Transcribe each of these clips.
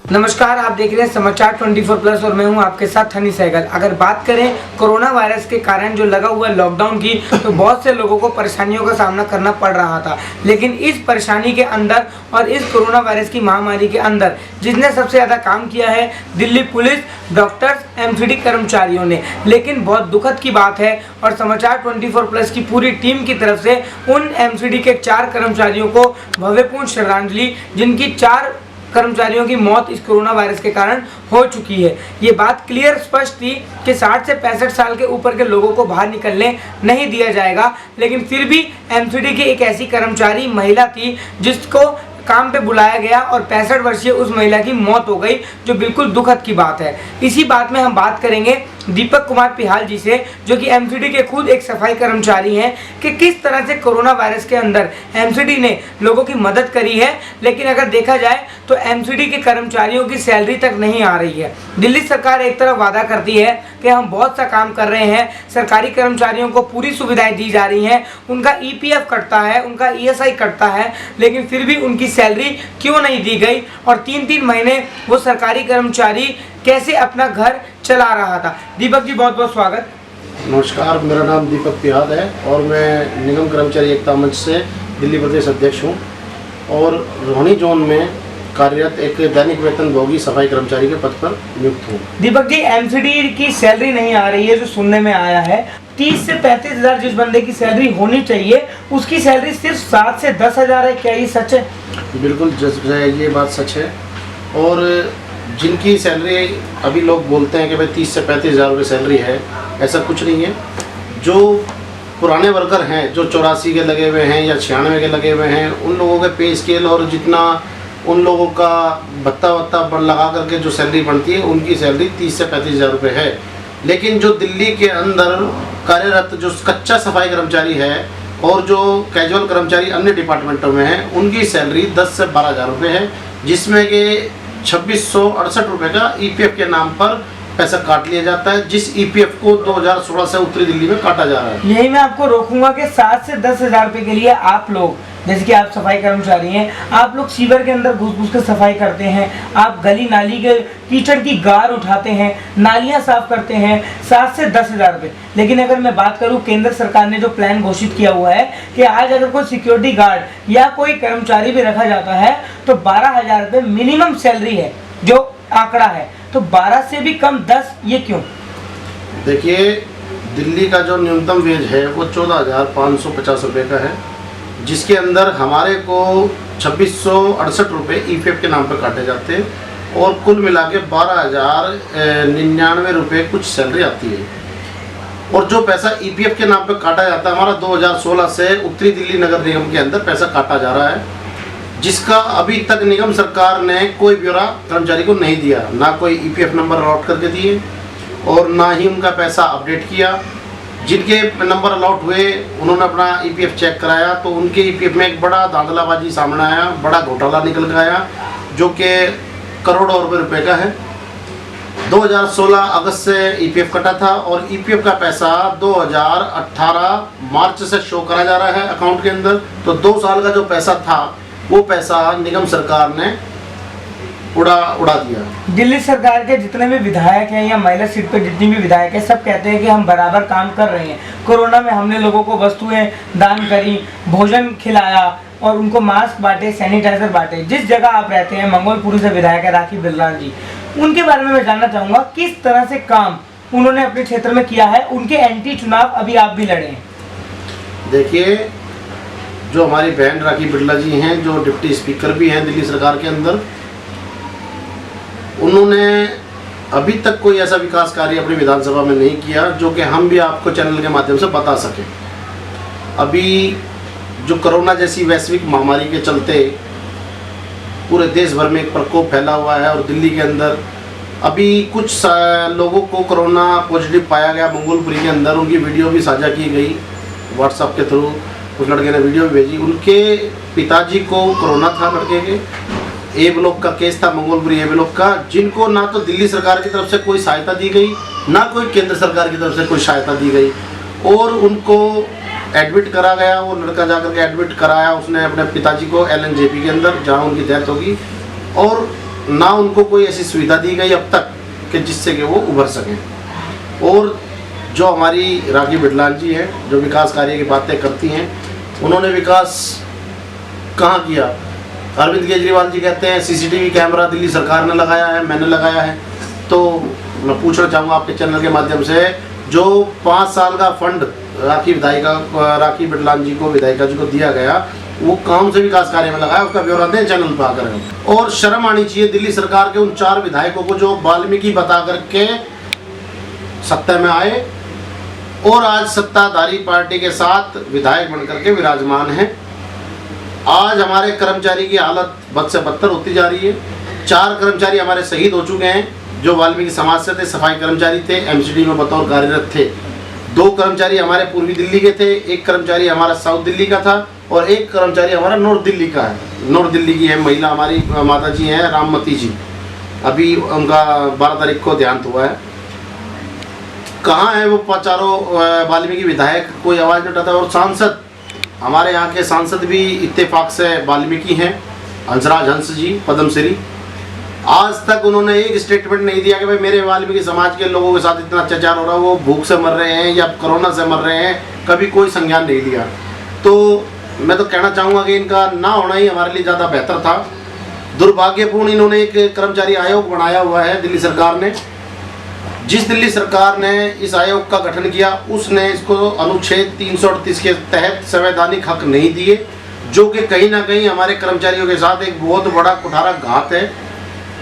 नमस्कार, आप देख रहे हैं समाचार 24+ और मैं हूं आपके साथ हनी सहगल। अगर बात करें कोरोना वायरस के कारण जो लगा हुआ लॉकडाउन की, तो बहुत से लोगों को परेशानियों का सामना करना पड़ रहा था। लेकिन इस परेशानी के अंदर और इस कोरोना वायरस की महामारी के अंदर जिसने सबसे ज़्यादा काम किया है दिल्ली पुलिस, डॉक्टर्स, एमसीडी कर्मचारियों ने। लेकिन बहुत दुखद की बात है और समाचार 24+ की पूरी टीम की तरफ से उन एमसीडी के 4 कर्मचारियों को भव्यपूर्ण श्रद्धांजलि, जिनकी 4 कर्मचारियों की मौत इस कोरोना वायरस के कारण हो चुकी है। ये बात क्लियर स्पष्ट थी कि 60 से 65 साल के ऊपर के लोगों को बाहर निकलने नहीं दिया जाएगा। लेकिन फिर भी एमसीडी की एक ऐसी कर्मचारी महिला थी जिसको काम पे बुलाया गया और 65 वर्षीय उस महिला की मौत हो गई, जो बिल्कुल दुखद की बात है। इसी बात में हम बात करेंगे दीपक कुमार पिहाल जी से, जो कि एमसीडी के खुद एक सफाई कर्मचारी हैं, कि किस तरह से कोरोना वायरस के अंदर एमसीडी ने लोगों की मदद करी है। लेकिन अगर देखा जाए तो एमसीडी के कर्मचारियों की सैलरी तक नहीं आ रही है। दिल्ली सरकार एक तरफ वादा करती है कि हम बहुत सा काम कर रहे हैं, सरकारी कर्मचारियों को पूरी सुविधाएं दी जा रही हैं, उनका ईपीएफ कटता है, उनका ईएसआई कटता है, लेकिन फिर भी उनकी सैलरी क्यों नहीं दी गई और 3-3 महीने वो सरकारी कर्मचारी कैसे अपना घर चला रहा था। दीपक जी, बहुत बहुत स्वागत। नमस्कार, मेरा नाम दीपक पिहाल है और मैं निगम कर्मचारी एकता मंच से दिल्ली प्रदेश अध्यक्ष हूँ और रोहिणी जोन में कार्यरत एक दैनिक वेतन भोगी सफाई कर्मचारी के पद पर नियुक्त हूँ। दीपक जी, एमसीडी की सैलरी नहीं आ रही है, जो सुनने में आया है 30 से 35 हज़ार जिस बंदे की सैलरी होनी चाहिए उसकी सैलरी सिर्फ 7 से 10 हज़ार है। क्या ये सच है? बिल्कुल ये बात सच है। और जिनकी सैलरी अभी लोग बोलते हैं कि भाई 30 से 35 हज़ार रुपये सैलरी है, ऐसा कुछ नहीं है। जो पुराने वर्कर हैं, जो 84 के लगे हुए हैं या 96 के लगे हुए हैं, उन लोगों के पे स्केल और जितना उन लोगों का भत्ता वत्ता लगा करके जो सैलरी बनती है, उनकी सैलरी 30 से 35 हज़ार रुपये है। लेकिन जो दिल्ली के अंदर कार्यरत जो कच्चा सफाई कर्मचारी है और जो कैजुअल कर्मचारी अन्य डिपार्टमेंटों में हैं, उनकी सैलरी 10 से 12 हज़ार रुपये है, जिसमें कि 2668 रुपये का ईपीएफ के नाम पर पैसा काट लिया जाता है, जिस ईपीएफ को 2016 से उत्तरी दिल्ली में काटा जा रहा है। यही मैं आपको रोकूंगा कि 7 से 10 हज़ार रुपये के लिए आप लोग, जैसे कि आप सफाई कर्मचारी हैं, आप लोग सीवर के अंदर घुस के सफाई करते हैं, आप गली नाली के कीचड़ की गार उठाते हैं, नालियां साफ करते हैं, 7 से 10 हज़ार रुपये। लेकिन अगर मैं बात करूं, केंद्र सरकार ने जो प्लान घोषित किया हुआ है कि आज अगर कोई सिक्योरिटी गार्ड या कोई कर्मचारी भी रखा जाता है तो 12 हज़ार रुपये मिनिमम सैलरी है, जो आंकड़ा है। तो 12 से भी कम 10, ये क्यों? देखिए, दिल्ली का जो न्यूनतम वेज है वो 14,550 रुपये का है, जिसके अंदर हमारे को 2668 रुपये ईपीएफ के नाम पर काटे जाते हैं और कुल मिला के 12,099 रुपये कुछ सैलरी आती है। और जो पैसा ईपीएफ के नाम पर काटा जाता है, हमारा 2016 से उत्तरी दिल्ली नगर निगम के अंदर पैसा काटा जा रहा है, जिसका अभी तक निगम सरकार ने कोई ब्यौरा कर्मचारी को नहीं दिया, ना कोई ईपीएफ नंबर अलॉट करके दिए और ना ही उनका पैसा अपडेट किया। जिनके नंबर अलॉट हुए उन्होंने अपना ईपीएफ चेक कराया तो उनके ईपीएफ में एक बड़ा धांधलाबाजी सामने आया, बड़ा घोटाला निकल कर आया, जो कि करोड़ों रुपए का है। 2016 अगस्त से ईपीएफ कटा था और ईपीएफ का पैसा 2018 मार्च से शो करा जा रहा है अकाउंट के अंदर। तो 2 साल का जो पैसा था वो पैसा निगम सरकार ने उड़ा दिया। दिल्ली सरकार के जितने भी विधायक हैं या महिला सीट पर जितनी भी विधायक हैं, सब कहते हैं कि हम बराबर काम कर रहे हैं। कोरोना में हमने लोगों को वस्तुएं दान करी, भोजन खिलाया और उनको मास्क बांटे, सैनिटाइजर बांटे। जिस जगह आप रहते हैं, मंगोलपुरी से विधायक है राखी बिरलान जी, उनके बारे में मैं जानना चाहूँगा किस तरह से काम उन्होंने अपने क्षेत्र में किया है। उनके एंटी चुनाव अभी आप भी लड़े हैं। देखिए, जो हमारी बहन राखी बिरला जी हैं, जो डिप्टी स्पीकर भी हैं दिल्ली सरकार के अंदर, उन्होंने अभी तक कोई ऐसा विकास कार्य अपनी विधानसभा में नहीं किया जो कि हम भी आपको चैनल के माध्यम से बता सकें। अभी जो कोरोना जैसी वैश्विक महामारी के चलते पूरे देश भर में एक प्रकोप फैला हुआ है और दिल्ली के अंदर अभी कुछ लोगों को कोरोना पॉजिटिव पाया गया मंगोलपुरी के अंदर। उनकी वीडियो भी साझा की गई व्हाट्सएप के थ्रू, उस लड़के ने वीडियो भेजी। उनके पिताजी को कोरोना था, लड़के के ए ब्लॉक का केस था, मंगोलपुरी ए ब्लॉक का, जिनको ना तो दिल्ली सरकार की तरफ से कोई सहायता दी गई, ना कोई केंद्र सरकार की तरफ से कोई सहायता दी गई और उनको एडमिट करा गया। वो लड़का जाकर के एडमिट कराया उसने अपने पिताजी को LNJP के अंदर, जहां उनकी डेथ होगी। और ना उनको कोई ऐसी सुविधा दी गई अब तक कि जिससे कि वो उभर सकें। और जो हमारी राखी बिडलान जी हैं, जो विकास कार्य की बातें करती हैं, उन्होंने विकास कहाँ किया? अरविंद केजरीवाल जी कहते हैं सीसीटीवी कैमरा दिल्ली सरकार ने लगाया है, मैंने लगाया है। तो मैं पूछना चाहूँगा आपके चैनल के माध्यम से, जो 5 साल का फंड राखी बिडलान जी को, विधायिका जी को दिया गया, वो कौन से विकास कार्य में लगाया, उसका ब्यौरा दें चैनल पर आकर। और शर्म आनी चाहिए दिल्ली सरकार के उन 4 विधायकों को जो वाल्मीकि बता करके सत्ता में आए और आज सत्ताधारी पार्टी के साथ विधायक बनकर के विराजमान हैं। आज हमारे कर्मचारी की हालत बद से बदतर होती जा रही है। 4 कर्मचारी हमारे शहीद हो चुके हैं जो वाल्मीकि समाज से थे, सफाई कर्मचारी थे, एमसीडी में बतौर कार्यरत थे। 2 कर्मचारी हमारे पूर्वी दिल्ली के थे, 1 कर्मचारी हमारा साउथ दिल्ली का था और 1 कर्मचारी हमारा नॉर्थ दिल्ली का है। नॉर्थ दिल्ली की है महिला हमारी माता जी हैं राममती जी, अभी उनका 12 तारीख को देहांत हुआ है। कहाँ है वो चारों वाल्मीकि विधायक? कोई आवाज़ नहीं उठाता। और सांसद, हमारे यहाँ के सांसद भी इत्तेफाक से वाल्मीकि हैं, हंसराज हंस जी पद्मश्री। आज तक उन्होंने एक स्टेटमेंट नहीं दिया कि भाई मेरे वाल्मीकि समाज के लोगों के साथ इतना अत्याचार हो रहा है, वो भूख से मर रहे हैं या कोरोना से मर रहे हैं, कभी कोई संज्ञान नहीं लिया। तो मैं तो कहना चाहूँगा कि इनका ना होना ही हमारे लिए ज़्यादा बेहतर था। दुर्भाग्यपूर्ण इन्होंने एक कर्मचारी आयोग बनाया हुआ है दिल्ली सरकार ने। जिस दिल्ली सरकार ने इस आयोग का गठन किया उसने इसको अनुच्छेद 338 के तहत संवैधानिक हक नहीं दिए, जो कि कहीं ना कहीं हमारे कर्मचारियों के साथ एक बहुत बड़ा कुठारा घात है।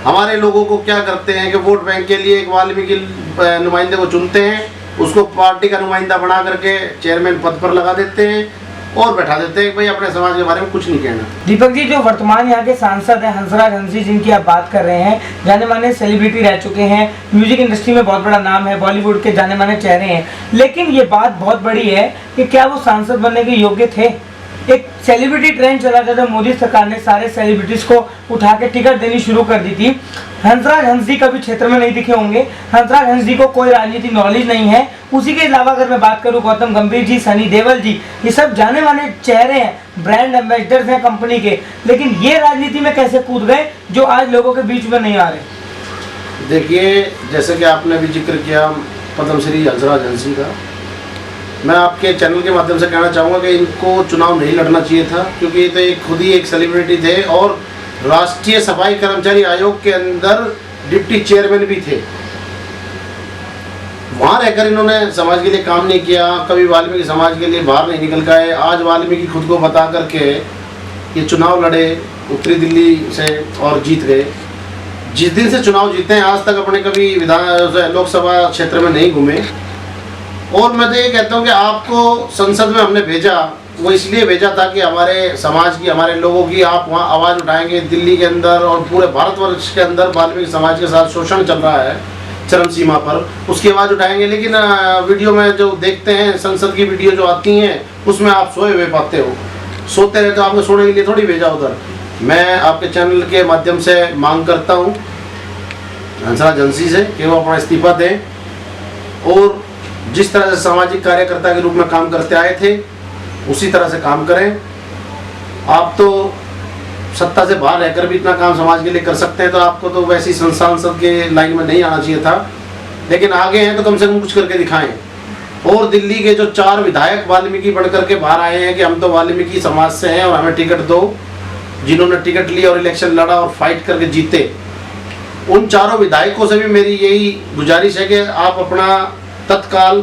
हमारे लोगों को क्या करते हैं कि वोट बैंक के लिए एक वाल्मीकि नुमाइंदे को चुनते हैं, उसको पार्टी का नुमाइंदा बना करके चेयरमैन पद पर लगा देते हैं और बैठा देते हैं भाई अपने समाज के बारे में कुछ नहीं कहना। दीपक जी, जो वर्तमान यहाँ के सांसद हैं हंसराज हंसी जिनकी आप बात कर रहे हैं, जाने माने सेलिब्रिटी रह चुके हैं, म्यूजिक इंडस्ट्री में बहुत बड़ा नाम है, बॉलीवुड के जाने माने चेहरे हैं, लेकिन ये बात बहुत बड़ी है कि क्या वो सांसद बनने के योग्य थे? एक सेलिब्रिटी ट्रेंड चला था, तो मोदी सरकार ने सारे सेलिब्रिटीज को उठा के टिकट देनी शुरू कर दी थी। हंसराज हंसी कभी क्षेत्र में नहीं दिखे होंगे, हंसराज हंसी को कोई राजनीति नॉलेज नहीं है। उसी के अलावा अगर मैं बात करूं गौतम गंभीर जी, सनी देओल जी, ये सब जाने माने चेहरे हैं, ब्रांड एम्बेसडर्स हैं कंपनी के, लेकिन ये राजनीति में कैसे कूद गए जो आज लोगों के बीच में नहीं आ रहे? देखिए, जैसे कि आपने भी जिक्र किया पद्मश्री हंसराज हंसी का, मैं आपके चैनल के माध्यम से कहना चाहूँगा कि इनको चुनाव नहीं लड़ना चाहिए था, क्योंकि ये तो खुद ही एक सेलिब्रिटी थे और राष्ट्रीय सफाई कर्मचारी आयोग के अंदर डिप्टी चेयरमैन भी थे। वहाँ रहकर इन्होंने समाज के लिए काम नहीं किया, कभी वाल्मीकि समाज के लिए बाहर नहीं निकल गए। आज वाल्मीकि खुद को बता करके ये चुनाव लड़े उत्तरी दिल्ली से और जीत गए। जिस दिन से चुनाव जीते हैं आज तक अपने कभी लोकसभा क्षेत्र में नहीं घूमे। और मैं तो ये कहता हूँ कि आपको संसद में हमने भेजा, वो इसलिए भेजा था कि हमारे समाज की, हमारे लोगों की आप वहाँ आवाज़ उठाएंगे। दिल्ली के अंदर और पूरे भारतवर्ष के अंदर वाल्मीकि समाज के साथ शोषण चल रहा है चरम सीमा पर, उसकी आवाज़ उठाएंगे। लेकिन वीडियो में जो देखते हैं, संसद की वीडियो जो आती हैं, उसमें आप सोए हुए पाते हो। सोते रहे तो आपको सोने के लिए थोड़ी भेजा उधर। मैं आपके चैनल के माध्यम से मांग करता हूँ हंसराज हंसी से कि वो अपना इस्तीफा दें और जिस तरह से सामाजिक कार्यकर्ता के रूप में काम करते आए थे उसी तरह से काम करें। आप तो सत्ता से बाहर रहकर भी इतना काम समाज के लिए कर सकते हैं, तो आपको तो वैसी सांसद के लाइन में नहीं आना चाहिए था, लेकिन आगे हैं तो कम से कम कुछ करके दिखाएं। और दिल्ली के जो 4 विधायक वाल्मीकि बन करके बाहर आए हैं कि हम तो वाल्मीकि समाज से हैं और हमें टिकट दो, जिन्होंने टिकट लिया और इलेक्शन लड़ा और फाइट करके जीते, उन 4 विधायकों से भी मेरी यही गुजारिश है कि आप अपना तत्काल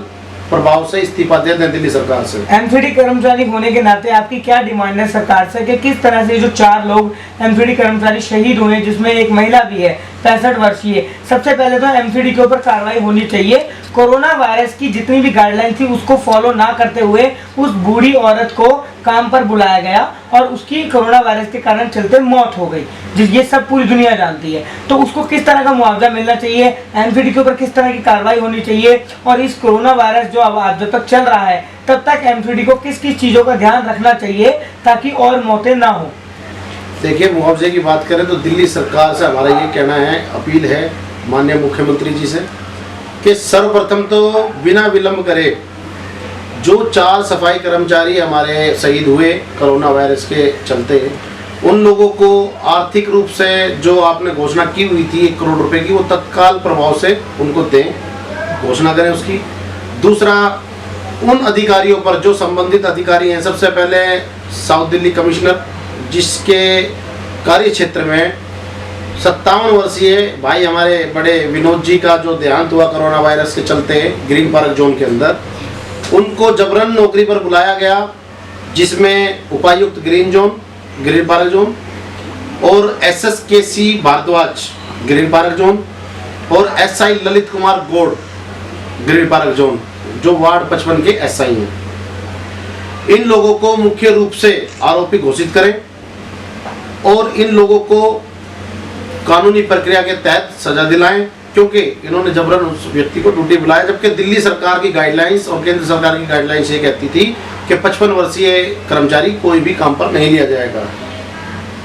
प्रभाव से इस्तीफा दे दें दिल्ली सरकार से। एमसीडी कर्मचारी होने के नाते आपकी क्या डिमांड है सरकार से कि किस तरह से जो 4 लोग एमसीडी कर्मचारी शहीद हुए, जिसमें एक महिला भी है 65 वर्षीय, सबसे पहले तो एमसीडी के ऊपर कार्रवाई होनी चाहिए। कोरोना वायरस की जितनी भी गाइडलाइन थी उसको फॉलो ना करते हुए उस बूढ़ी औरत को काम पर बुलाया गया और उसकी कोरोना वायरस के कारण चलते मौत हो गई, ये सब पूरी दुनिया जानती है। तो उसको किस तरह का मुआवजा मिलना चाहिए, एमसीडी के ऊपर किस तरह की कार्रवाई होनी चाहिए, और इस कोरोना वायरस जो अब जब तक चल रहा है तब तक एमसीडी को किस किस चीज़ों का ध्यान रखना चाहिए ताकि और मौतें ना हो? देखिए, मुआवजे की बात करें तो दिल्ली सरकार से हमारा ये कहना है, अपील है माननीय मुख्यमंत्री जी से कि सर्वप्रथम तो बिना विलंब करे जो 4 सफाई कर्मचारी हमारे शहीद हुए कोरोना वायरस के चलते, उन लोगों को आर्थिक रूप से जो आपने घोषणा की हुई थी 1 करोड़ रुपए की, वो तत्काल प्रभाव से उनको दें, घोषणा करें उसकी। दूसरा, उन अधिकारियों पर जो संबंधित अधिकारी हैं, सबसे पहले साउथ दिल्ली कमिश्नर, जिसके कार्य क्षेत्र में 57 वर्षीय भाई हमारे बड़े विनोद जी का जो देहांत हुआ कोरोना वायरस के चलते ग्रीन पार्क जोन के अंदर, उनको जबरन नौकरी पर बुलाया गया, जिसमें उपायुक्त ग्रीन पार्क जोन और SSKC भारद्वाज ग्रीन पार्क जोन और SI ललित कुमार गौड़ ग्रीन पार्क जोन, जो वार्ड 55 के SI हैं। इन लोगों को मुख्य रूप से आरोपी घोषित करें और इन लोगों को कानूनी प्रक्रिया के तहत सजा दिलाएं, क्योंकि इन्होंने जबरन उस व्यक्ति को ड्यूटी बुलाया, जबकि दिल्ली सरकार की गाइडलाइंस और केंद्र सरकार की गाइडलाइंस ये कहती थी कि 55 वर्षीय कर्मचारी कोई भी काम पर नहीं लिया जाएगा।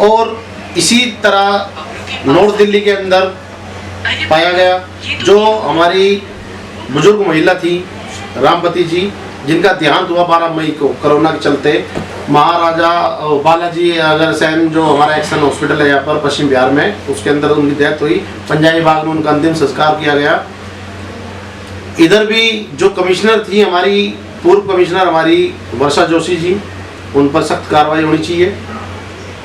और इसी तरह नॉर्थ दिल्ली के अंदर पाया गया, जो हमारी बुजुर्ग महिला थी रामपति जी, जिनका देहांत हुआ 12 मई को कोरोना के चलते, महाराजा बालाजी अग्रसेन जो हमारा एक्शन हॉस्पिटल है यहाँ पर पश्चिम बिहार में, उसके अंदर उनकी डेथ हुई। पंजाबी बाग में उनका अंतिम संस्कार किया गया। इधर भी जो कमिश्नर थी हमारी, पूर्व कमिश्नर हमारी वर्षा जोशी जी, उन पर सख्त कार्रवाई होनी चाहिए।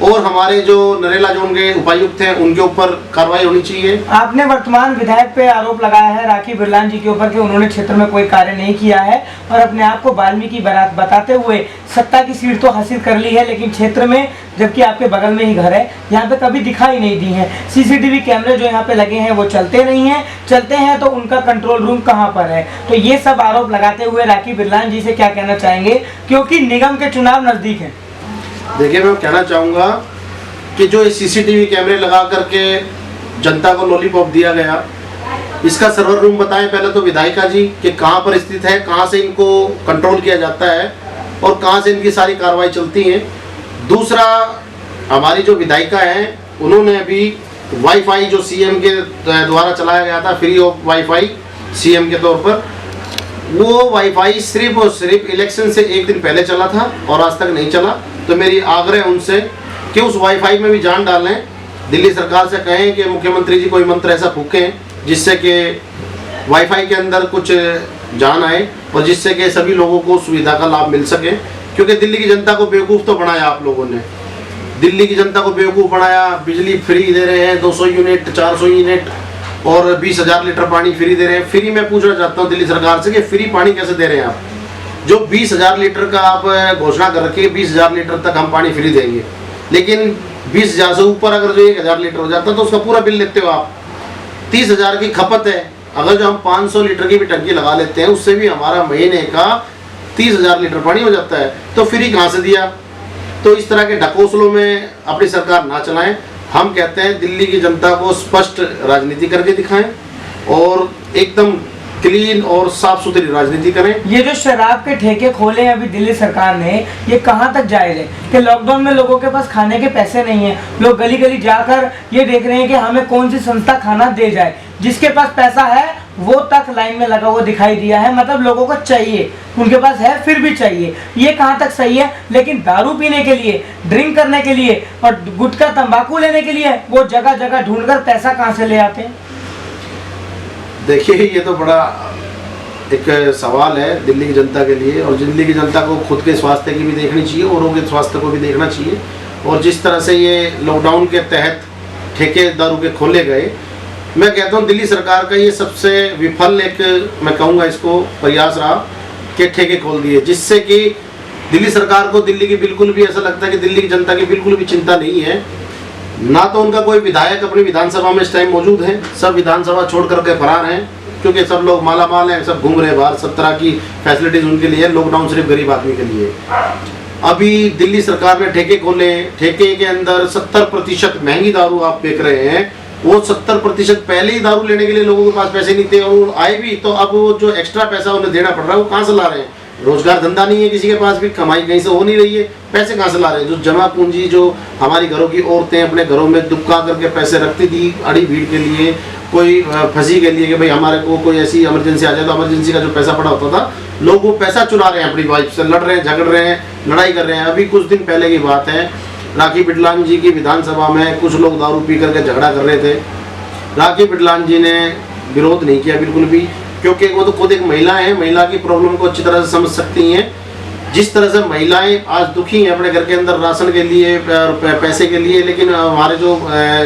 और हमारे जो नरेला जोन के उपायुक्त हैं, उनके ऊपर कार्रवाई होनी चाहिए। आपने वर्तमान विधायक पे आरोप लगाया है राखी बिरलान जी के ऊपर कि उन्होंने क्षेत्र में कोई कार्य नहीं किया है और अपने आप को वाल्मीकि बारात बताते हुए सत्ता की सीट तो हासिल कर ली है, लेकिन क्षेत्र में, जबकि आपके बगल में ही घर है, यहाँ पे कभी दिखाई नहीं दी है। CCTV कैमरे जो यहाँ पे लगे हैं वो चलते नहीं हैं, चलते हैं तो उनका कंट्रोल रूम कहाँ पर है? तो ये सब आरोप लगाते हुए राखी बिरलान जी से क्या कहना चाहेंगे, क्योंकि निगम के चुनाव नजदीक है? देखिए, मैं कहना चाहूँगा कि जो CCTV कैमरे लगा करके जनता को लॉलीपॉप दिया गया, इसका सर्वर रूम बताएं पहले तो विधायिका जी कि कहाँ पर स्थित है, कहाँ से इनको कंट्रोल किया जाता है और कहाँ से इनकी सारी कार्रवाई चलती है। दूसरा, हमारी जो विधायिका हैं, उन्होंने अभी वाईफाई जो CM के द्वारा चलाया गया था, फ्री ऑफ वाईफाई CM के तौर पर, वो वाईफाई सिर्फ और सिर्फ इलेक्शन से 1 दिन पहले चला था और आज तक नहीं चला। तो मेरी आग्रह उनसे कि उस वाईफाई में भी जान डालें, दिल्ली सरकार से कहें कि मुख्यमंत्री जी कोई मंत्र ऐसा फूकें जिससे कि वाईफाई के अंदर कुछ जान आए और जिससे कि सभी लोगों को सुविधा का लाभ मिल सके। क्योंकि दिल्ली की जनता को बेवकूफ़ तो बनाया आप लोगों ने, दिल्ली की जनता को बेवकूफ़ बनाया। बिजली फ्री दे रहे हैं, 200 यूनिट, 400 यूनिट और 20,000 लीटर पानी फ्री दे रहे हैं। फ्री मैं पूछना चाहता हूँ दिल्ली सरकार से कि फ्री पानी कैसे दे रहे हैं आप? जो 20,000 लीटर का आप घोषणा कर रखे 20,000 लीटर तक हम पानी फ्री देंगे, लेकिन 20,000 से ऊपर अगर जो 1,000 लीटर हो जाता है तो उसका पूरा बिल लेते हो आप। 30,000 की खपत है, अगर जो हम 500 लीटर की भी टंकी लगा लेते हैं, उससे भी हमारा महीने का 30,000 लीटर पानी हो जाता है। तो फ्री कहाँ से दिया? तो इस तरह के ढकोसलों में अपनी सरकार ना चलाएं। हम कहते हैं दिल्ली की जनता को स्पष्ट राजनीति करके दिखाएं और एकदम क्लीन और साफ सुथरी राजनीति करें। ये जो शराब के ठेके खोले हैं अभी दिल्ली सरकार ने, ये कहाँ तक जायज है कि लॉकडाउन में लोगों के पास खाने के पैसे नहीं है, लोग गली गली जाकर ये देख रहे हैं कि हमें कौन सी संस्था खाना दे जाए। जिसके पास पैसा है वो तक लाइन में लगा हुआ दिखाई दिया है, मतलब लोगों को चाहिए, उनके पास है फिर भी चाहिए। ये कहाँ तक सही है? लेकिन दारू पीने के लिए, ड्रिंक करने के लिए और गुटखा तंबाकू लेने के लिए वो जगह जगह ढूंढकर पैसा कहाँ से ले आते हैं? देखिए, ये तो बड़ा एक सवाल है दिल्ली की जनता के लिए, और दिल्ली की जनता को खुद के स्वास्थ्य की भी देखनी चाहिए, औरों के स्वास्थ्य को भी देखना चाहिए। और जिस तरह से ये लॉकडाउन के तहत ठेके दारू के खोले गए, मैं कहता हूँ दिल्ली सरकार का ये सबसे विफल एक, मैं कहूँगा इसको, प्रयास रहा कि ठेके खोल दिए, जिससे कि दिल्ली सरकार को दिल्ली की बिल्कुल भी ऐसा लगता है कि दिल्ली की जनता की बिल्कुल भी चिंता नहीं है। ना तो उनका कोई विधायक अपनी विधानसभा में इस टाइम मौजूद है, सब विधानसभा छोड़ करके फरार हैं, क्योंकि सब लोग माला माल हैं, सब घूम रहे बाहर, सब तरह की फैसिलिटीज उनके लिए, लॉकडाउन सिर्फ गरीब आदमी के लिए। अभी दिल्ली सरकार ने ठेके खोले, ठेके के अंदर 70% महंगी दारू आप बेच रहे हैं। वो 70% पहले ही दारू लेने के लिए लोगों के पास पैसे नहीं थे, और आए भी तो अब वो जो एक्स्ट्रा पैसा उन्हें देना पड़ रहा है वो कहाँ से ला रहे हैं? रोजगार धंधा नहीं है किसी के पास भी, कमाई कहीं से हो नहीं रही है, पैसे कहाँ से ला रहे हैं? जो जमा पूंजी जो हमारी घरों की औरतें अपने घरों में दुबका करके पैसे रखती थी अड़ी भीड़ के लिए, कोई फंसी के लिए कि भाई हमारे को कोई ऐसी इमरजेंसी आ जाए, तो इमरजेंसी का जो पैसा पड़ा होता था, लोग वो पैसा चुरा रहे हैं, अपनी वाइफ से लड़ रहे हैं, झगड़ रहे हैं, लड़ाई कर रहे हैं। अभी कुछ दिन पहले की बात है, राखी बिडलान जी की विधानसभा में कुछ लोग दारू पी करके झगड़ा कर रहे थे। राखी बिडलान जी ने विरोध नहीं किया बिल्कुल भी, क्योंकि वो तो खुद एक महिला है, महिला की प्रॉब्लम को अच्छी तरह से समझ सकती हैं। जिस तरह से महिलाएं आज दुखी हैं अपने घर के अंदर राशन के लिए, पैसे के लिए, लेकिन हमारे जो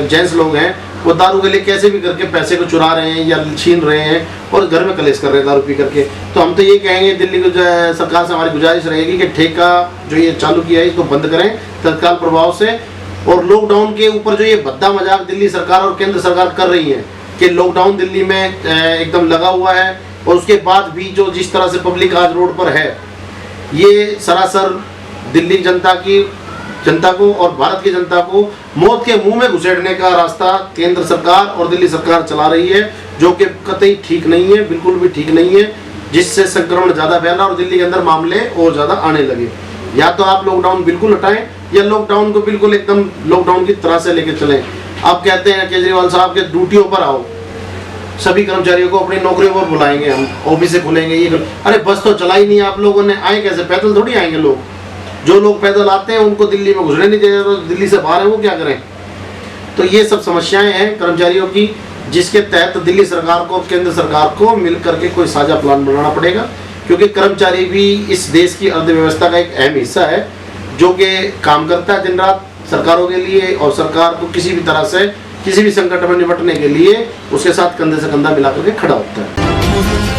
जेंट्स लोग हैं वो दारू के लिए कैसे भी करके पैसे को चुरा रहे हैं या छीन रहे हैं और घर में कलेश कर रहे हैं दारू पी करके। तो हम तो ये कहेंगे, दिल्ली को सरकार से हमारी गुजारिश रहेगी कि ठेका जो ये चालू किया है इसको बंद करें तत्काल प्रभाव से। और लॉकडाउन के ऊपर जो ये भद्दा मजाक दिल्ली सरकार और केंद्र सरकार कर रही है कि लॉकडाउन दिल्ली में एकदम लगा हुआ है, और उसके बाद भी जो जिस तरह से पब्लिक आज रोड पर है, ये सरासर दिल्ली जनता को और भारत की जनता को मौत के मुंह में घुसेड़ने का रास्ता केंद्र सरकार और दिल्ली सरकार चला रही है, जो कि कतई ठीक नहीं है, बिल्कुल भी ठीक नहीं है, जिससे संक्रमण ज़्यादा फैला और दिल्ली के अंदर मामले और ज़्यादा आने लगे। या तो आप लॉकडाउन बिल्कुल हटाएं या लॉकडाउन को बिल्कुल एकदम लॉकडाउन की तरह से लेके चलें। आप कहते हैं केजरीवाल साहब के ड्यूटियों पर आओ, सभी कर्मचारियों को अपनी नौकरियों पर बुलाएंगे, हम ऑफिस खुलेंगे, ये अरे बस तो चलाई नहीं आप लोगों ने, आए कैसे? पैदल थोड़ी आएंगे लोग। जो लोग पैदल आते हैं उनको दिल्ली में घुसने नहीं दे रहे, तो दिल्ली से बाहर है वो क्या करें? तो ये सब समस्याएं हैं कर्मचारियों की, जिसके तहत दिल्ली सरकार को केंद्र सरकार को मिल करके कोई साझा प्लान बनाना पड़ेगा, क्योंकि कर्मचारी भी इस देश की अर्थव्यवस्था का एक अहम हिस्सा है, जो कि काम करता है दिन रात सरकारों के लिए, और सरकार को किसी भी तरह से किसी भी संकट में निपटने के लिए उसके साथ कंधे से कंधा मिला करके खड़ा होता है।